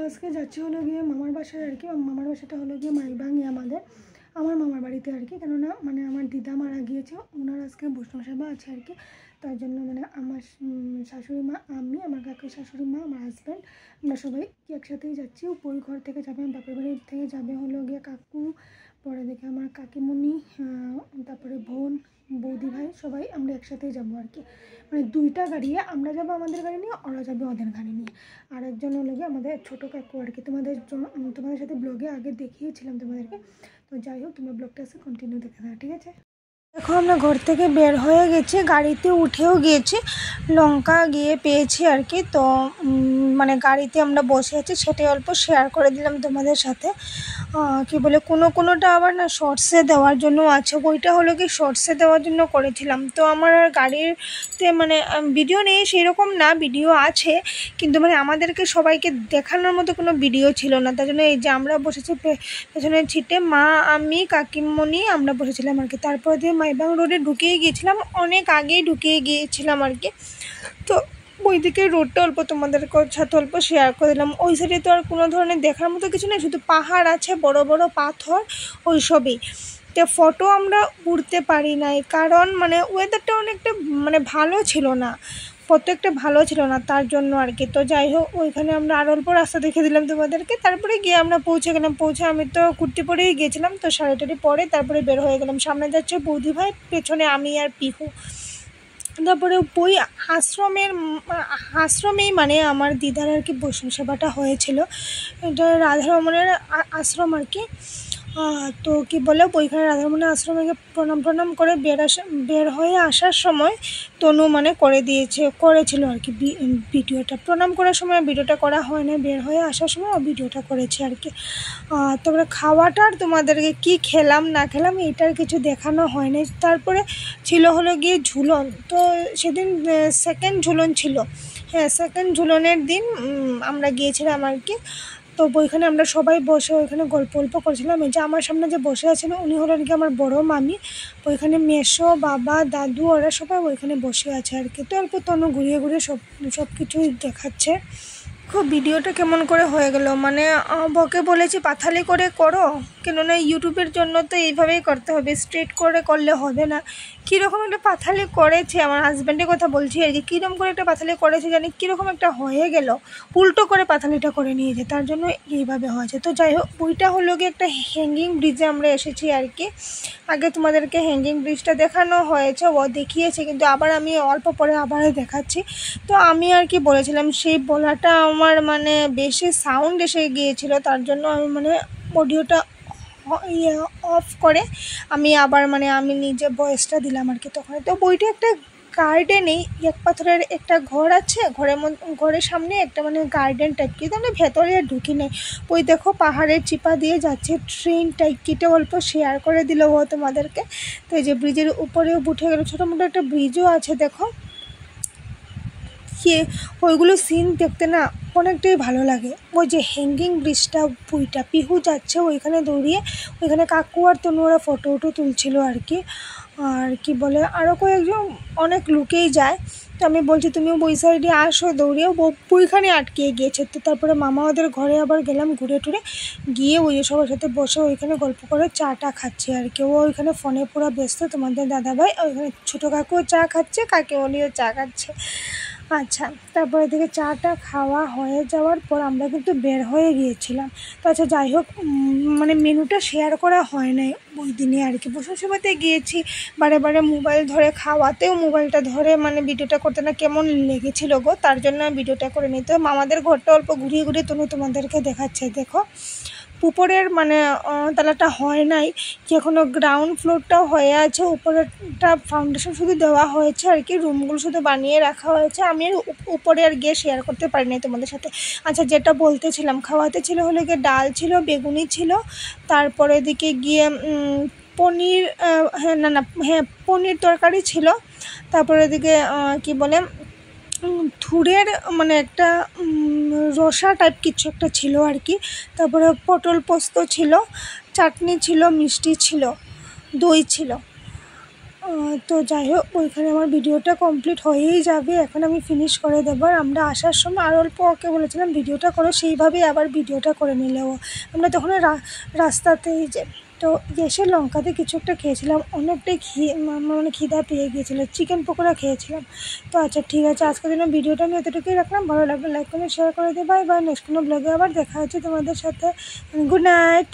আজকে যাচ্ছি হলো গিয়ে মামার বাসায় আর কি। মামার বাসাটা হলো গিয়ে মাইভাঙে আমার মামার বাড়িতে আর কি। কেননা মানে আমার দিদা মারা গিয়েছে, ওনার আজকে বৈষ্ণব সেবা আছে আর কি। তার জন্য মানে আমার শাশুড়ি মা, আমি, আমার কাকুর শাশুড়ি মা, আমার হাজব্যান্ড, আমরা সবাই একসাথেই যাচ্ছি। ওই ঘর থেকে যাবে, বাপের বাড়ি থেকে যাবে হলো গিয়ে কাকু, পরে দেখে আমার কাকিমণি, তারপরে বোন, বৌদি ভাই, সবাই আমরা একসাথেই যাবো আর কি। মানে দুইটা গাড়ি, আমরা যাবো আমাদের গাড়ি নিয়ে, ওরা যাবে ওদের গাড়ি নিয়ে। আর একজন হলো গিয়ে আমাদের ছোটো কাকু আর কি। তোমাদের সাথে ব্লগে আগে দেখিয়েছিলাম তোমাদেরকে। তো যাই হোক, তোমরা ব্লগটা আছে কন্টিনিউ দেখে থাকো, ঠিক আছে। দেখো আমরা ঘর থেকে বের হয়ে গেছি, গাড়িতে উঠেও গিয়েছি, লঙ্কা গিয়ে পেয়েছি আর কি। তো মানে গাড়িতে আমরা বসে আছি, সেটাই অল্প শেয়ার করে দিলাম তোমাদের সাথে। কি বলে কোনোটা আবার না শর্টসে দেওয়ার জন্য আছে, ওইটা হলো কি শর্টসে দেওয়ার জন্য করেছিলাম। তো আমার আর গাড়িতে মানে ভিডিও নেই সেই রকম না, ভিডিও আছে কিন্তু মানে আমাদেরকে সবাইকে দেখানোর মতো কোনো ভিডিও ছিল না। তার জন্য এই যে আমরা বসেছি পেছনের সিটে, মা, আমি, কাকিমণি আমরা বসেছিলাম আর কি। তারপর দিয়ে মাইভাং রোডে ঢুকিয়ে গিয়েছিলাম, অনেক আগেই ঢুকিয়ে গিয়েছিলাম আর কি। তো ওই দিকে রোডটা অল্প তোমাদের সাথে অল্প শেয়ার করে দিলাম। ওই সাইডে তো আর কোনো ধরনের দেখার মতো কিছু নেই, শুধু পাহাড় আছে, বড় বড় পাথর, ওই সবই। তো ফটো আমরা উঠতে পারি নাই, কারণ মানে ওয়েদারটা অনেকটা মানে ভালো ছিল না, ফটো একটা ভালো ছিল না, তার জন্য আর কি। তো যাই হোক, ওইখানে আমরা আর অল্প রাস্তা দেখে দিলাম তোমাদেরকে। তারপরে গিয়ে আমরা পৌঁছে গেলাম। আমি তো কুর্তি পরেই গিয়েছিলাম, তো শাড়িটারি পরে তারপরে বের হয়ে গেলাম। সামনে যাচ্ছে বৌদি ভাই, পেছনে আমি আর পিহু। তারপরে ওই আশ্রমেই মানে আমার দিদার আর কি বৈষ্ণব সেবাটা হয়েছিল। এটা রাধারমণের আশ্রম আর কি। তো কি বলে ওইখানে রাধারমণের আশ্রমে প্রণাম করে বের হয়ে আসার সময় তনু মানে করেছিল আর কি ভিডিওটা। প্রণাম করার সময় ভিডিওটা করা হয় না, বের হয়ে আসার সময় ভিডিওটা করেছে আর কি। তারপরে খাওয়াটার তোমাদেরকে কি খেলাম না খেলাম এটার কিছু দেখানো হয়নি। তারপরে ছিল হলো গিয়ে ঝুলন, তো সেদিন সেকেন্ড ঝুলন ছিল। হ্যাঁ, সেকেন্ড ঝুলনের দিন আমরা গিয়েছিলাম আর কি। তো ওইখানে আমরা সবাই বসে ওইখানে গল্প করেছিলাম। এই যে আমার সামনে যে বসে আছেন উনি হলেন কি আমার বড় মামি। ওইখানে মেসো, বাবা, দাদু ওরা সবাই ওইখানে বসে আছে আর কি। তো অল্প তনু ঘুরিয়ে সব কিছুই দেখাচ্ছে। খুব ভিডিওটা কেমন করে হয়ে গেল, মানে বকে বলেছি পাথালি করে করো, কেননা ইউটিউবের জন্য তো এইভাবেই করতে হবে, স্ট্রেট করে করলে হবে না। কীরকম একটা পাথালি করেছে, আমার হাজব্যান্ডের কথা বলছি আর কি, কীরকম করে একটা পাথালি করেছে জানি, কীরকম একটা হয়ে গেল, উল্টো করে পাথালিটা করে নিয়েছে, তার জন্য এইভাবে হয়েছে। তো যাই হোক, ওইটা হলো গিয়ে একটা হ্যাঙ্গিং ব্রিজে আমরা এসেছি আর কি। আগে তোমাদেরকে হ্যাঙ্গিং ব্রিজটা দেখানো হয়েছে, ও দেখিয়েছে, কিন্তু আবার আমি অল্প পরে আবারও দেখাচ্ছি। তো আমি আর কি বলেছিলাম, সেই বলাটা আমার মানে বেশি সাউন্ড এসে গিয়েছিল, তার জন্য আমি মানে অডিওটা অফ করে আমি আবার মানে আমি নিজে ভয়েসটা দিলাম আর কি তখন। তো বইটা একটা গার্ডেনেই এক পাথরের একটা ঘর আছে, ঘরের সামনে একটা মানে গার্ডেন টাইপ, কিন্তু আমরা ভেতরে আর ঢুকি নেই। ওই দেখো পাহাড়ের চিপা দিয়ে যাচ্ছে ট্রেন টাইপ, কেটে অল্প শেয়ার করে দিল ও তোমাদেরকে। তো এই যে ব্রিজের উপরেও উঠে গেল, ছোটো মোটো একটা ব্রিজও আছে দেখো। ওইগুলো সিন দেখতে না অনেকটাই ভালো লাগে। ওই যে হ্যাঙ্গিং ব্রিজটা বইটা পিহু যাচ্ছে ওইখানে দৌড়িয়ে, ওইখানে কাকু আর তনু ওরা ফটো তুলছিল আর কি। আর কি বলে আরও কয়েকজন অনেক লোকেই যায়। তো আমি বলছি তুমিও ওই সাইডে আসো, দৌড়িয়েও ওইখানে আটকে গিয়েছে। তো তারপরে মামা ওদের ঘরে আবার গেলাম ঘুরে টুরে গিয়ে, ওই সবার সাথে বসে ওইখানে গল্প করে চাটা খাচ্ছে আর কি। ও ওইখানে ফোনে পুরো ব্যস্ত, তোমাদের দাদাভাই ওইখানে ছোটো কাকুও চা খাচ্ছে, কাকিমণিও চা খাচ্ছে। আচ্ছা, তারপরে থেকে চাটা খাওয়া হয়ে যাওয়ার পর আমরা কিন্তু বের হয়ে গিয়েছিলাম। তো আচ্ছা যাই হোক, মানে মেনুটা শেয়ার করা হয় নাই ওই দিনে আর কি। বৈষ্ণব সেবাতে গিয়েছি, বারে মোবাইল ধরে খাওয়াতেও মোবাইলটা ধরে মানে ভিডিওটা করতে না কেমন লেগেছিল গো, তার জন্য ভিডিওটা করে নিতে। মামাদের ঘরটা অল্প ঘুরিয়ে তোমাদেরকে দেখাচ্ছে। দেখো উপরের মানে তালাটা হয় নাই কি, এখনও গ্রাউন্ড ফ্লোরটাও হয়ে আছে, উপরেরটা ফাউন্ডেশন শুধু দেওয়া হয়েছে আর কি, রুমগুলো শুধু বানিয়ে রাখা হয়েছে। আমি উপরে আর গিয়ে শেয়ার করতে পারি নাই তোমাদের সাথে। আচ্ছা, যেটা বলতেছিলাম, খাওয়াতে ছিল হলে গিয়ে ডাল ছিল, বেগুনি ছিল, তারপরে এদিকে গিয়ে পনির, পনির তরকারি ছিল, তারপরে এদিকে কি বলে থুরের মানে একটা রসা টাইপ কিছু একটা ছিল আর কি। তারপরে পটল পোস্ত ছিল, চাটনি ছিল, মিষ্টি ছিল, দই ছিল, তো যাই হোক, ওইখানে আমার ভিডিওটা কমপ্লিট হয়েই যাবে। এখন আমি ফিনিশ করে দেবো। আর আমরা আসার সময় আর অল্প ওকে বলেছিলাম ভিডিওটা করো, সেইভাবেই আবার ভিডিওটা করে নিলেও। আমরা তখন রাস্তাতেই যে তো এসে লঙ্কাতে কিছু একটা খেয়েছিলাম, অনেকটাই মানে খিদা পেয়ে গিয়েছিলো, চিকেন পকোড়া খেয়েছিলাম। তো আচ্ছা ঠিক আছে, আজকের জন্য ভিডিওটা আমি এতটুকুই রাখলাম। ভালো লাগলে লাইক করে শেয়ার করে দিই। বাই বাই, নেক্সট কোনো ব্লগে আবার দেখা হচ্ছে তোমাদের সাথে। Good night.